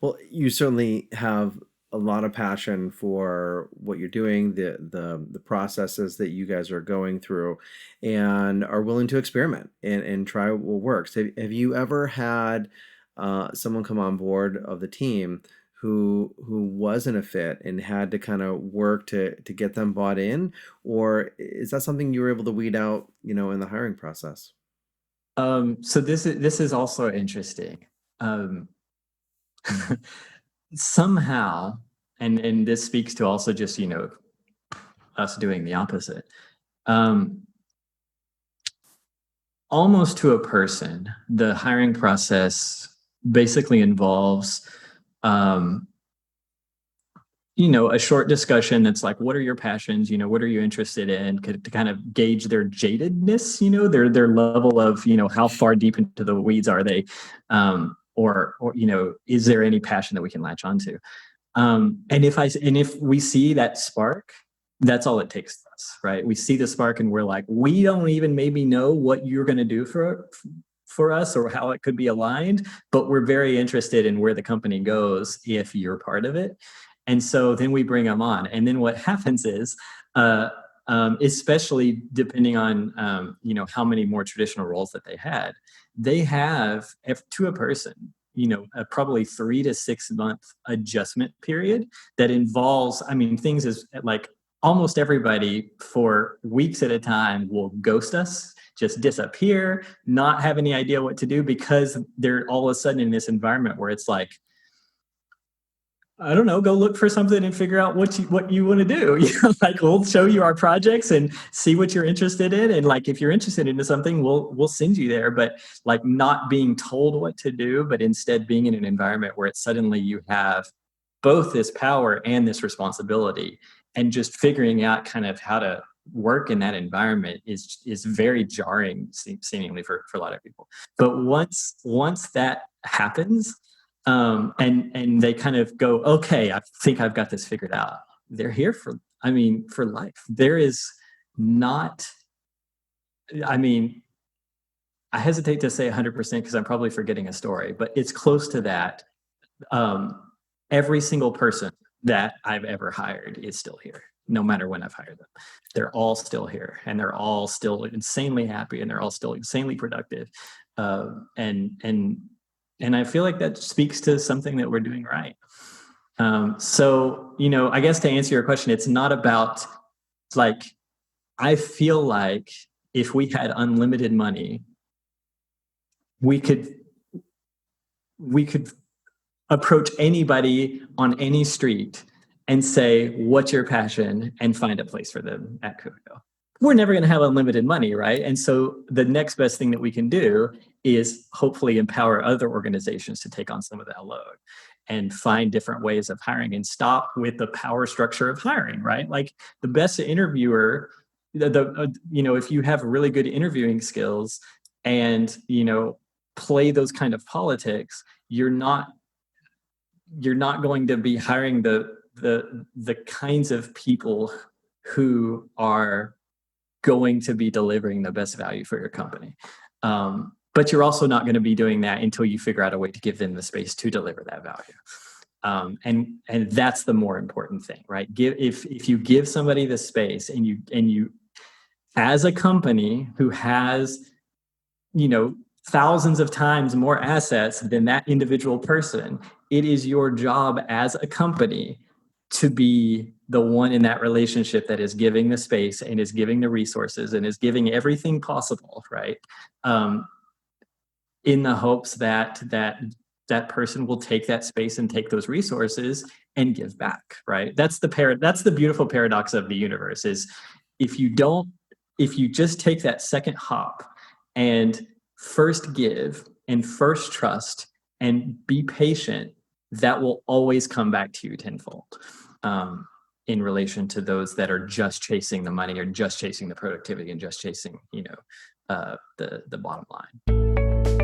Well, you certainly have a lot of passion for what you're doing, the processes that you guys are going through, and are willing to experiment and try what works. Have you ever had someone come on board of the team who wasn't a fit and had to kind of work to get them bought in, or is that something you were able to weed out, in the hiring process? So this is also interesting. Um, Somehow, and this speaks to also just us doing the opposite. Um, Almost to a person, the hiring process basically involves um, a short discussion that's like, what are your passions? What are you interested in? To kind of gauge their jadedness, their level of, how far deep into the weeds are they, or is there any passion that we can latch onto? And if we see that spark, that's all it takes to us, right? We see the spark and we're like, we don't even maybe know what you're going to do for us or how it could be aligned, but we're very interested in where the company goes if you're part of it. And so then we bring them on. And then what happens is, especially depending on how many more traditional roles that they have to a person, a probably 3 to 6 month adjustment period that involves, I mean, things is like almost everybody for weeks at a time will ghost us, just disappear, not have any idea what to do because they're all of a sudden in this environment where it's like, I don't know, go look for something and figure out what you want to do. Like we'll show you our projects and see what you're interested in. And like if you're interested into something, we'll send you there. But like not being told what to do, but instead being in an environment where it's suddenly you have both this power and this responsibility, and just figuring out kind of how to work in that environment is very jarring, seemingly for a lot of people. But once that happens, and they kind of go, okay, I think I've got this figured out. They're here for life. There is not, I mean, I hesitate to say 100% because I'm probably forgetting a story, but it's close to that. Um, every single person that I've ever hired is still here, no matter when I've hired them. They're all still here, and they're all still insanely happy, and they're all still insanely productive. And I feel like that speaks to something that we're doing right. So, I guess to answer your question, it's not about like, I feel like if we had unlimited money, we could we could approach anybody on any street and say, what's your passion? And find a place for them at Kuvio. We're never going to have unlimited money, right? And so the next best thing that we can do is hopefully empower other organizations to take on some of that load and find different ways of hiring and stop with the power structure of hiring, right? Like the best interviewer, if you have really good interviewing skills and, play those kind of politics, you're not going to be hiring the kinds of people who are going to be delivering the best value for your company. But you're also not going to be doing that until you figure out a way to give them the space to deliver that value. And that's the more important thing, right? If you give somebody the space and you as a company who has, thousands of times more assets than that individual person, it is your job as a company to be the one in that relationship that is giving the space and is giving the resources and is giving everything possible, right? In the hopes that person will take that space and take those resources and give back, right? That's the beautiful paradox of the universe is if you just take that second hop and first give and first trust and be patient, that will always come back to you tenfold, in relation to those that are just chasing the money or just chasing the productivity and just chasing, the bottom line.